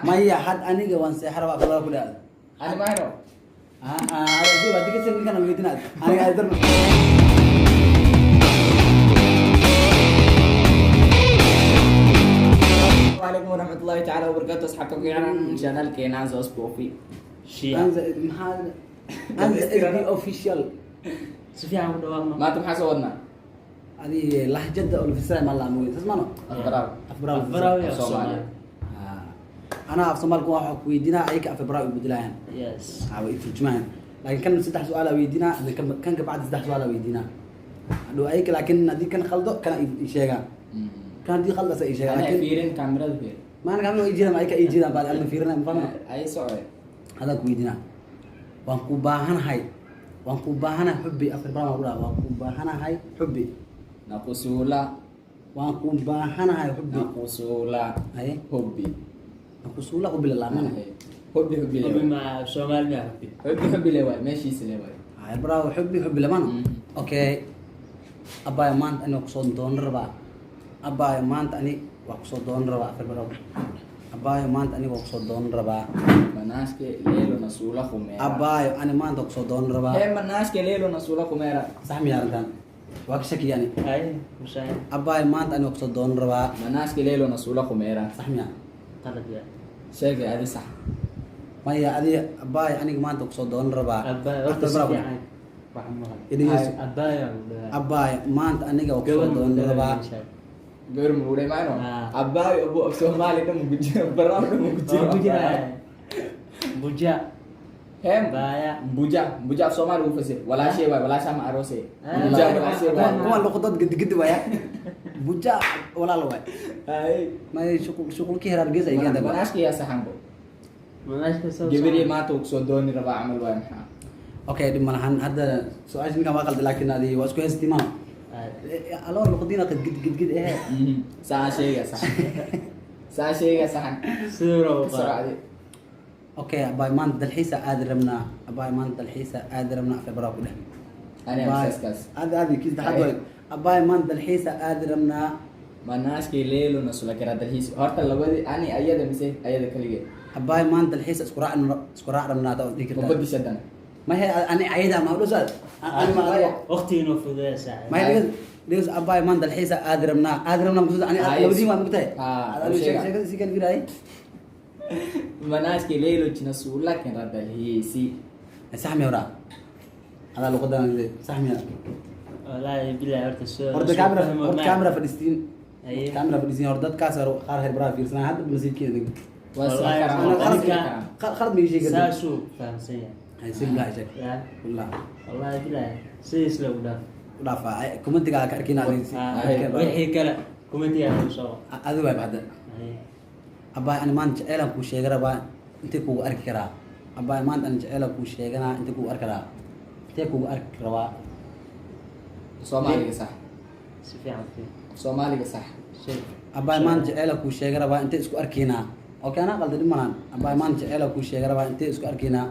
ما هي حد أنا جوان سحر بقى خلاص كده أنا ما أعرف هذا دي بدي كسر كنا ميتنا أنا قادر عليكم ورحمة الله تعالى وبركاته أصحابكم كيرانا من شانل كينان زوس بوفي أنزل هذا أنزل أوفيشال سفيان عبد الله ما تم حسودنا هذه لهجة أول في السنة ما الله موي تسمعنا أفراوي Soomaali أنا في صومال كوا حق ويدينا أيك في فبراير بدلان يس أو يترجمان لكن كان 6 سؤال ويدينا كان بعد 6 سؤال ويدينا لو أيك لكن هذه كان خلده كان يشجع كان دي خلده سيشجع أنا لكن فيرين كاميرا فير ما أنا كمان يجينا ما أيك يجينا بعد أنا فيرنا مفهوم أي سؤال هذا كويدينا وانكوباهن هاي وانكوباهن حبي في فبراير ولا وانكوباهن هاي حبي نقصولا وانكوباهن هاي حبي نقصولا هاي حبي نقصولا قبل الله من حبي أبي لواي مع سومال ما أبي حبي لواي ماشي سلواي هاي براو حبي لمن اوكي ابا مانت اني اقصد دون ربا ابا مانت اني اقصد دون ربا في براو ابا مانت اني اقصد دون ربا مناش كي ليلو نسولا خميرا ابا انا مانت اقصد دون ربا هي مناش كي ليلو نسولا خميرا سامي يا رجال واكشك يعني هاي مشاهد ابا مانت اني اقصد دون ربا مناش كي ليلو نسولا خميرا سامي قلت يا شيء هذه صح ما هي هذه ابا انا مانت اقصد دون ربا أبا أخت براو. سفيان وحمد إدريس. أبا يا ابا مانت اني اقصد دون ربا غير مولي ما نو آه. أبا أبو سومالي ده مبجي برا ده مبجي بوجا هم بايا بوجا سومالي وفسي ولا شيء ولا شيء ما أروسي آه. بوجا ولا شيء هو اللقطات قد ويا بوجا ولا لوي هاي ما هي شغل كي هرجع زي كذا بقى مناش كي سحنبو مناش كسر جبري ما توكسو دوني ربع عمل وين اوكي دي مالهن هذا سؤال شنو ما قلت لكن هذه واسكو استماع الو لقدينا قد ايه ساعة شيء صح سورة بسرعة دي اوكي باي مان دلحيسه ادرمنا باي مان دلحيسه ادرمنا في براك ده أنا مسكس هذا كيس حد باي مان دلحيسه ادرمنا مناش كي ليلو نسولا كرا دلهيس هرت لبدي أنا أيده مسي أيده كليه باي مان دلحيسه اسكراع رمنا ده ذيك مبدي شدنا ما هي انا عيدها ما هو استاذ انا ما أختي نوفذ ساعة ما هي ليس اباي مان دلحيسه ادرمنا مقصود انا لو دي ما مقتي هذا شيء شيء كان في مناش كي ليلو نسولا كرا دلهيسي سحمي ورا هذا لو قدام سحمي والله بالله عرفت السؤال ورد كاميرا فلسطين كاميرا فلسطين وردت كاسر خار هربرا في سنه هذا مسجد كده والله انا خرج من شيء كده ساسو فانسية هاي سيبلا شك يا والله والله بالله سيس لو ده ولا فا كومنت قال كركينا عليه وحي كلا كومنتي يا مصور هذا واي بعد ابا انا ما انت الا كو شيغرا با انت كو ارك كرا ابا ما انت الا كو شيغنا انت كو اركرا انت كو ارك روا سومالي صح سفيان فيه سومالي صح شيء ابا ما انت الا كو شيغرا با انت اسكو اركينا اوكي انا قلت دمان ابا ما انت الا كو شيغرا با انت اسكو اركينا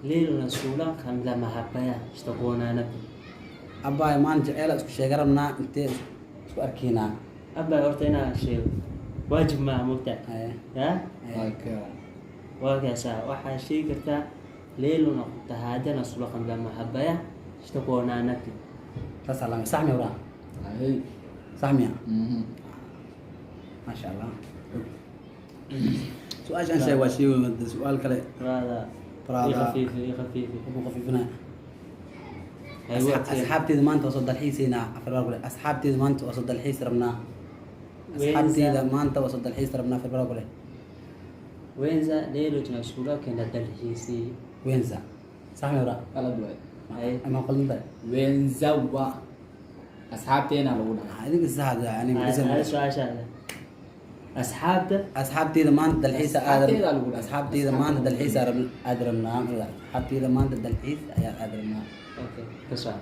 ليل نسولا كم لما حبايا اشتقونا نبي ابا ما انت الا اسكو شيغرا منا انت اسكو اركينا أبا أرتينا شيء واجب ما مبتع ها اوكي واقع ساعة واحد شيء كتا ليل ونقطة هذا نسولا كم لما حبايا اشتقونا نبي تسلم سحمي ورا هاي سحمي ما شاء الله سؤال عن شيء وشيء سؤال كله هذا برادا خفيف خفيف ابو خفيفنا أيوة اصحابتي ما انت وصلت الحيس هنا في اصحابتي ما انت وصلت الحيس ربنا وين اصحابتي ذا؟ ما انت وصلت الحيس ربنا في البراغله وين ذا ليل نسولا كنا دلحيسي وين ذا سحمي ورا على دوي أي ما قلت وين زوا أصحابتي أنا الأولى هذيك الساعه يعني هذا سؤال هذا أصحابته اصحابتي ما انت الحيس أصحابتي ادرم الأولى. اصحابتي ما انت الحيس ادرمنا اصحابتي ما انت الحيس ادرمنا أوكي كسؤال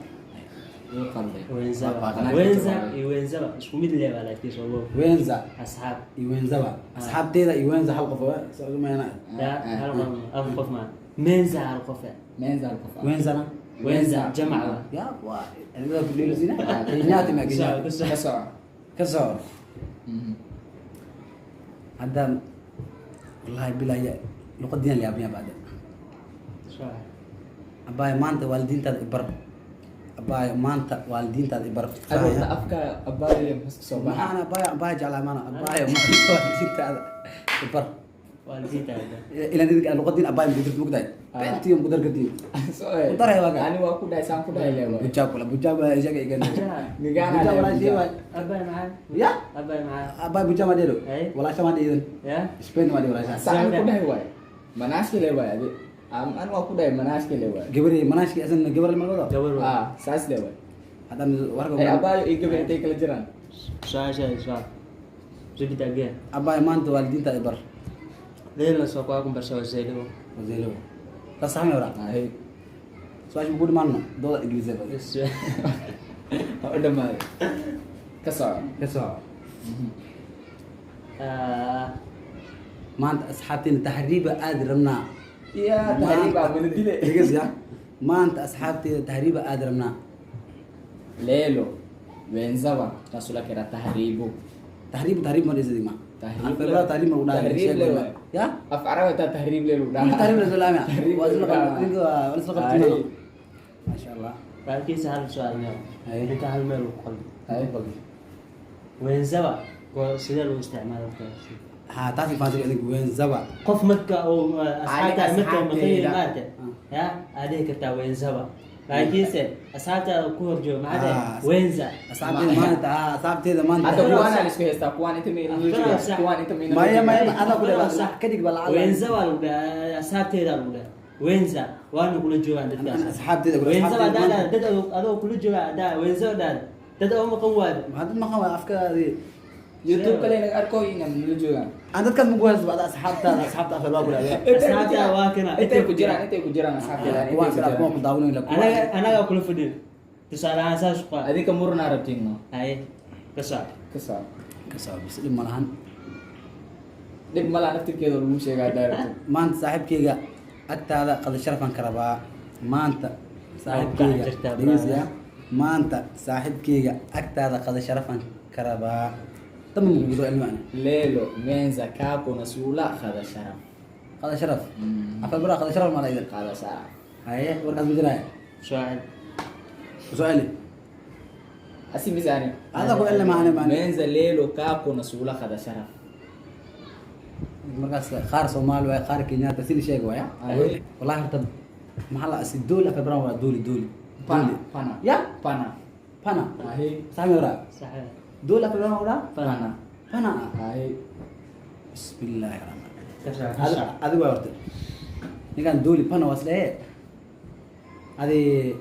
يقلد وين ذا أنا وين كنت ذا بعمل. وين ذا شو مين اللي على كيس هو وين ذا أصحاب وين ذا اصحابتي وين ذا حلقه فوق ما انا لا هرقم أبو قف ما مين ذا هرقف مين ذا الكفار وين ذا وين ذا جمع يا ابو انا في الليل زينه كيناتي ما كيناتي كسر كسر هذا والله بالله لقدنا اللي أبني بعد صح أباي ما أنت والدين تاد إبر أباي ما أنت والدين تاد إبر أقول أفكار أباي مسك صباح أنا أباي جعل ما أنا أباي ما أنت والدين تاد إبر والدين هذا إلى ذلك لقدنا أباي بدرت مقداي بنتي يوم بدر قديم soalnya Bentar ya, Bang. ani aku udah sampai dah ya bang bujang lah aja kayak gini Nggak ada bujang ya, lah sih bujang. Bang. أبا معاه ya أبا معاه Abah bujang sama dia tu Eh? wala sama dia tu يا Spain sama dia wala sama sa aku dah wai manas ke lewa ya anu aku dah manas ke lewa gibri mana sih asan gibri lima kau جبر sas deh wai ada warga apa yuk ikut bente kelajaran صح صح صح زي كده جه Abah man tu walidin tak ibar ليه لو سوقكم برشا وزيلو Zelo tak sama orang nah soalnya buku di mana dolar Inggris apa بس udah mal kesal kesal ما أنت أصحابتي تهريب أدرمنا iya tadi pak bener dile إيجاز يا ما أنت أصحابتي تهريب أدرمنا lelo wenzawa nasula kira tahribu تهريب ما دي ما Tahrib أفراد تهريب ما ودا Tahrib lewat. يا afara wa tahrib lelo dah تهريب لزلام يا Tahrib وزن lewat. قال ما شاء الله بعد كده سهل سؤالنا أي. انت هل ماله قلب Hai. وين زبا سيدا لو استعمال ها تعرف فاضل عندك وين زبا قف مكة أو أصحابها عليك مكة أصحاب ومخيل تيدا. مات يا عليك كتا وين زبا بعد كده أصحابها كور جو ما عدا وين زا أصحابتي ما أنت أصحابتي ما أنت atau kuan alis ke hesta kuan itu min lucu ya After, kuan itu min ما هي ما هي أي. أنا أقول لك صح. كذي قبل وين زبا ولا أصحابها ولا وين زا وأنا كل جو عند أصحابتي وين زبا دا دا هذا كل جو دا وين زبا دا دا أم قواد هذا ما هو أفكار دي YouTube kalian nak arko ini min lucu kan أنت كم مقول بعد أصحابتها أصحابتها في الباب ولا أصحابها واكنا itu kujiran asap jalan itu وان سلام kujiran قوم داوني لك أنا أقول فدين تسأل عن أساس قا adi kemur narap tingno هاي كسر kesal كسر بس لما لهن dek malah nanti kita dulu sih gak ada ما أنت صاحب كيجا أنت هذا قد شرفا كربا ما أنت صاحب أوكي، كيجا جرت دينيس برا. يا ما أنت صاحب كيجا أنت هذا قد شرفا كربا تم موضوع المعنى lelo menza kapo nasula kada syaraf هذا شرف أفضل برا قد شرف ما لا يدري kada syaraf هاي وركز بجراي سؤال سؤالي asim bisani هذا هو اللي معنا menza lelo kapo nasula kada syaraf مركز خار صومال ويا خار كينيا تسيل شيء ويا أي. والله هرتب محل الدولة في برا دولي pana pana يا pana فانا ahi سامي ورا صحيح دولة في برا ورا pana فانا ahi بسم الله الرحمن الرحيم كسر هذا هو ورد ini kan duli pana wasle adi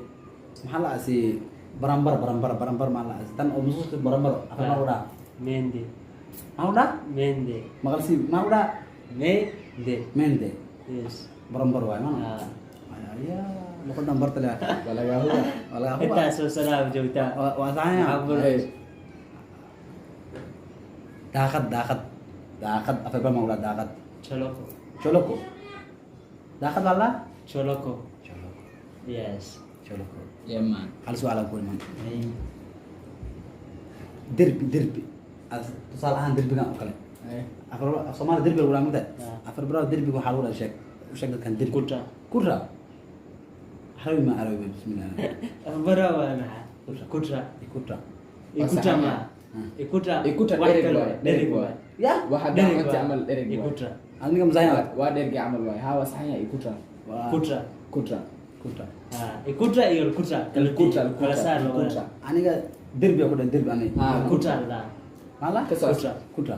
mahalla si barambar mahalla tan omusus barambar apa mau dah مندي mau dah مندي magal si mau dah مندي mende يس barambar wa mana ya bukan nambar tala wala gahu wala أنت huwa أسوأ سلام جوتا wasanya ahi dakat apa mau dah dakat شلوكو coloko dakat wala شلوكو coloko يس coloko yaman hal soal aku man أي derbi kesalahan derbi nggak kalian ahi afar sama derbi ulang muda Ah. afar berapa derbi gua halu shek shek kan derbi كوتا kurra halu ma arabi bismillah برا وأنا كوتا ikutra إكوتا ما إكوتا Ikuta واحد derek كلو boy, دريك derek boy. boy ya wahad دريك nanti amal derek boy إكوتا ani kam saya wa derek amal boy hawa sahnya ikutra كوتا kutra kutra إكوتا إيو كوتا kutra kalau salah kutra ani ga derbi aku dan derbi ani Ah, كوتا لا malah Kesal. kutra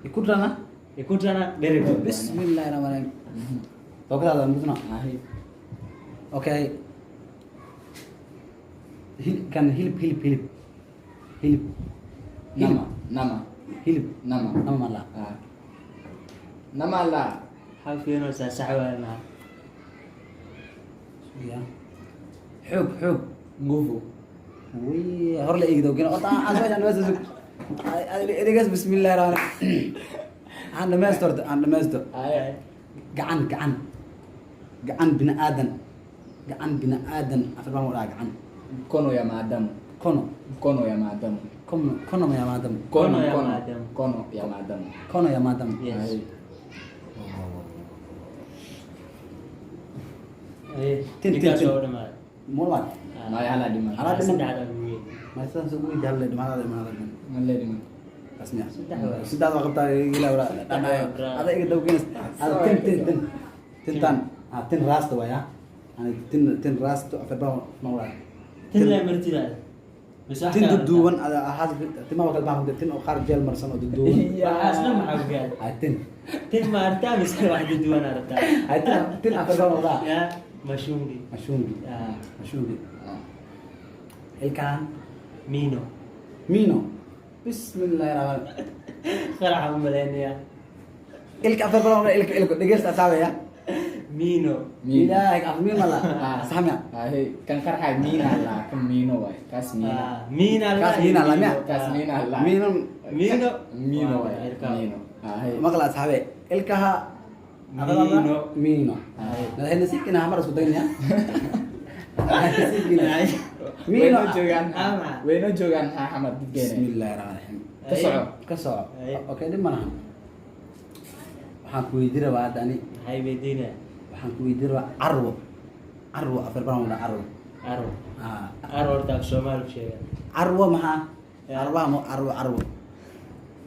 ikutra na إكوتا أنا دريك boy bismillahirrahmanirrahim oke dah mungkin ahi oke kan hilip nama nama malah ah nama lah حافينو ساحوانا ya حب nguvu wih hor la igdo gina qata asma jan bas ini guys bismillahirrahmanirrahim anda master ahi gacan bini aadan afar baan wadaa gacan kono ya madam kono kono ya madam kono ma ya madam Kono ya madam. kono ya madam kono ya madam Yes. ahi Tin, tin, ninkaas tin. oo dhamaad Mulwan. Maya hala dhiman. Hala dhiman. saddexda wiil Ma san soo wii dalle dhimada dhimada. Male dhiman. Asmiya. Saddex waay. Sidaad waa qabtaa ila wala. Ada iga dawgeens. Ada tin. Tintan. Tin raasta waya. Ani tin raasta afar ma wala. tin la martidaa bas Tin duduwan ada ahad tin ma kala baahan tin oo qaar jeel marsan oo duduwan. asna maxaa gaad Ay tin. tin ma artaa mise wax duwan artaa Ay tin afar wala. ya mashungi Mashungi. Mashungi. Ilkan mino Mino. Bismillahirrahmanirrahim. qaraxa u maleynaya Ilka afar wala ilka dhageysta saabaya. mino Ilaahay afmi mala. Samia. Ahe kan karhay mina la kan mino way. Kas mina. mina Kas mina la miya. Kas mina la. Mino mino Mino way. Mino. Ahe. maqla sahabe. Ilkaha Mino. Nah, ini sih kena hamar sebetulnya. Weno jogan. Ama. Weno jogan ha hamad gene. Bismillahirrahmanirrahim. Kaso. Oke, di mana? Waxaan ku weydiin rabaa hadda ani hay bedina waxaan ku weydiin rabaa arwo afar baan wada arwo aro ah aro horta Soomaali sheega arwo maxaa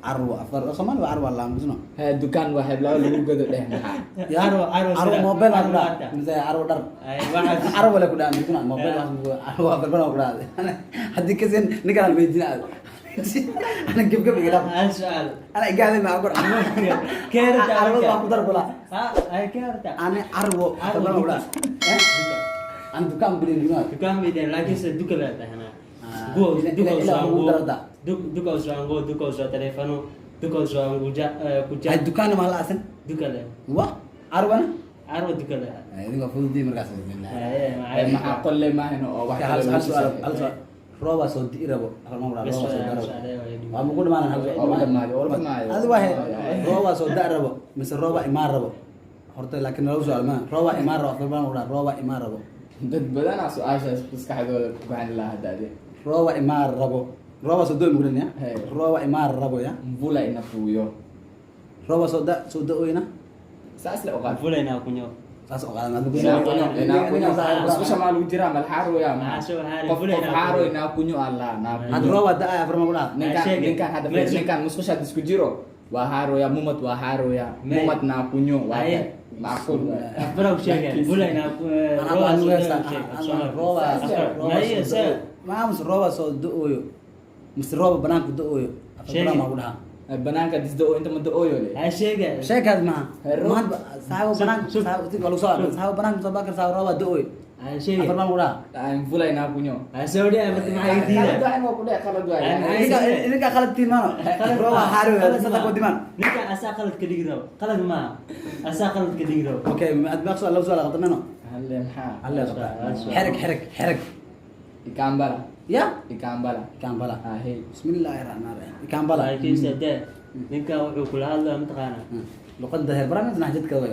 arwo afar Soomaali waa arwo la musno Ha dukan wa heblaw lagu gado dheh maxaa. ya arwo mobile aku dah misalnya arwo dar ay waxa arwo la ku dah musno mobile arwo afar baan ku dah hadii kasin ninkan weydiin ana gib ila asal ana igaale ma aqur keerta arwo waa ku dar bula ay keerta ana arwo afar baan ku dah an dukaan beli dina dukaan bideen laakiin se dukala tahana duka usango duka usa telefono duka usa kuja ay dukaan ma la asan dukala wa arwana aro dukala idinka fududii markaas bismillah Ay maxaa qolle ma hino oo wax hal kale. su'aal rooba soo diirabo afar ma rooba soo darabo waa ma ku dhamaan hal Oo dhamaaday. adi waa rooba soo darabo mise rooba imaan rabo horta laakiin lagu su'aal ma rooba imaan rabo afar baan wada rooba imaan rabo Dad badan su'aashaas maskaxdooda ku gacan lahaa hadaade. rooba imaan rabo rooba soo doo mugdan ya Hey. rooba imaan rabo ya Mvula inafuyo. rooba soo oyna Saas la oqaad. fulena kunyo saas oo qaadan adigu Isku malu jira mal haro ya. Maxaa soo haray? Qof haro ina kunyo Allah na. had rooba da afar ma wada Ninkan hada ninkan muskusha isku jiro. Wa haro ya mumat wa haro ya. Mumat na kunyo wa. Maakul. afra sheega fulena rooba soo do-oyo mise rooba banaanku do-oyo afar baan ma ku dhaha Banaanka disdo inta muddo ooyo le. ay sheega sheekaas maha Hero. saabo banaanku saabo banaanku soo bakar saabo rooba do-oyo ay afar sheega baan ku dhaha Mvula ina kunyo. ay saudi ay marka maxay diida Kala mo kude kala duay. idinka khalad tiimaano rooba haaro saddex ko dimaan ninka asaa qalad ka dhigi rabo qalad ma asaa qalad ka dhigi rabo okay ad maqso law soo la qadameno Halle maxaa. alla xerek Ikambala. ya Ikambala. kambala Ah hey. bismillahirrahmanirrahim kambala ay kiisade ninka wuxuu kula hadlaa mataqaana luqadda heer barnaamij naxjadka way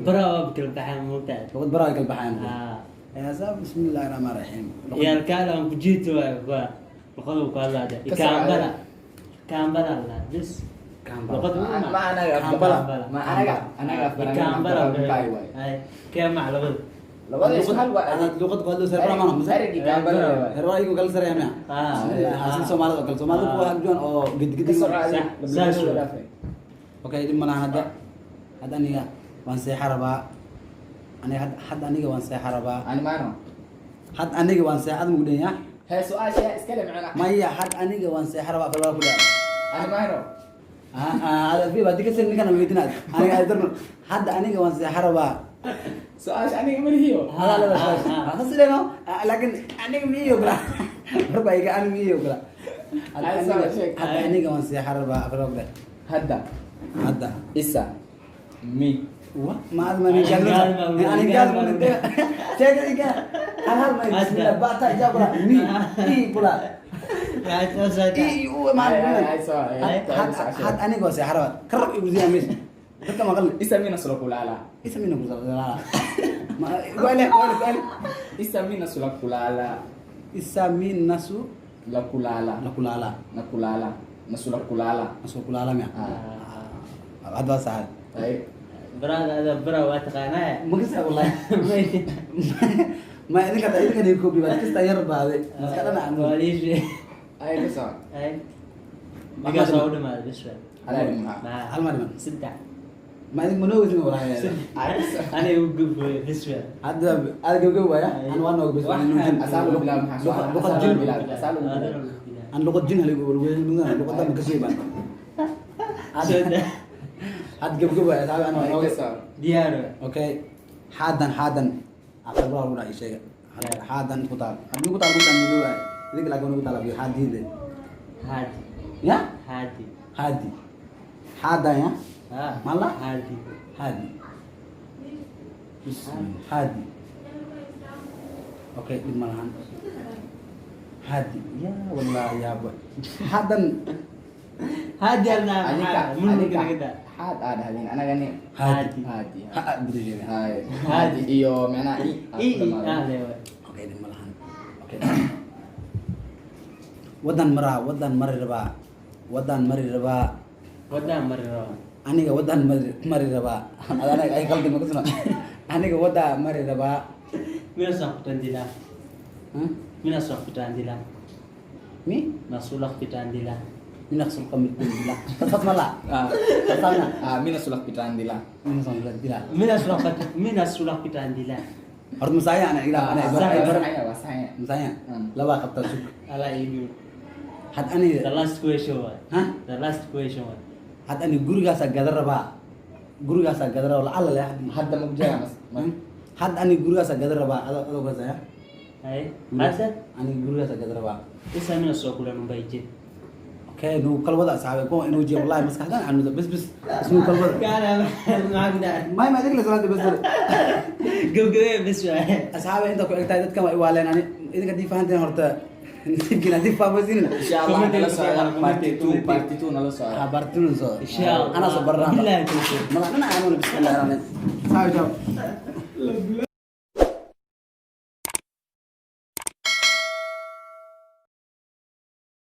bara bakal baxaan muutaa luqad baraa kal baxaan ah ya sa bismillahirrahmanirrahim yaalkaan aan ku jiito waa luqadu ku hadlaada kambala la bis luqad Ma anaga anaga kambala ay kama labada labada isku hal waa luqad ku hadlo heer barnaamij mase Erigi kambala waa. heer waa igu kala sareeyna asin Soomaalida kala Soomaalida ku hagjoon oo gidgid okay din malahan hadda aniga waan seexan rabaa aniga waan seexan rabaa Ani maano. aniga waan seexan mugdhan ya Hey su'aasha iska le macna. maya aniga waan seexan rabaa falaa ku dhaca Ani maano. ada fi baad dikasir ninkan weydinaad aniga ay darno aniga waan seexan rabaa Su'aasha aniga malihiyo. hada la hasileno laakiin aniga miyo kala marba iga aniga miyo kala aniga waan seexan rabaa falaa ku dhaca Hadda. Isa. Mi. Wah, maaf mana jalan. Ani jalan mana? Saya juga. Hal-hal mana? Bismillah, bata jabra. Ni pula. Maaf mana? Had ani gua saya harap. Kerap ibu dia mis. Kita makan. Isa mina sulakulala. Isa minum kusala. Gua le. Isa mina sulakulala. Isa min nasu Lakulala. lakulala. Nakulala. Nasulakulala. Nasu kulala ya. Ada sahad. Baik. برادا هذا برا واتقانا ما كسر والله ما إذا كان يكوبي بس كسر يربى هذا بس كذا أنا عنده وليش Ay, gusto. هاي بقى صعود ما بس Ala rin mo. ما الماني من سدع ما إذا منو إذا ولا Ay, gusto. انا يوقف بس هذا جو يا أنا وانا بس Asalo bilang haso. لغة Asalo جن bilang. Asalo bilang. أنا لغة جن اللي يقول لغة ده مكسيبة هذا جو يا تعال Ay, أنا gusto. ديارو أوكي حادا أخبار ولا أي شيء حادا كتار أنا كتار كتار مدوا إذا كلا كنا كتار ليه حادي ده هادي يا هادي هادي حادا يا ها مالا هادي هادي هادي اوكي دي مالهان هادي يا والله يا ابو حادا هادي انا Anika. من Anika. كده Had ada halin. Ana gani. هادي Hadi. بدي جيني Ay. Hadi iyo mena i. اي اه ليه اوكي دي مالهان اوكي ودان مري ربا ودان مرة aniga wadan mari raba adana ay qalbi ma kusna aniga wada mari raba من صف تندلا من صف تندلا mi مسؤول تندلا minaksul kami bila tetap malah Ah. tetapnya Mina sulak pitran dila. minaksul bila من صف تندلا harus musaya anak ila anak ibarat Wasaya, wasaya. musaya lawa kata suk على يبيو had ani the last question Hah? the last question had ani guriga sa gadar raba wala alla ya Hadda mugja mas. had ani guriga sa gadar raba ado ka saya هاي هذا ani guriga sa gadar raba لسه من السوق ولا نبيجي okay nu kalwada sahabe ko inu je wallahi maskaxdan anu bas ismu kalwada كان ما اقدر ما ذيك اللي سوالت بس جو بس asxaabe inta ku egtahay dadkan waa iwaaleen ani idinka dii fahanteen horta nasiibkiina dii faahfaasinina Inshallah nala socda party 2 nala socda. habartun soo ان شاء الله ana soo barnaa بالله توفيق ما انا bismillah bismillahirrahmanirrahim sawa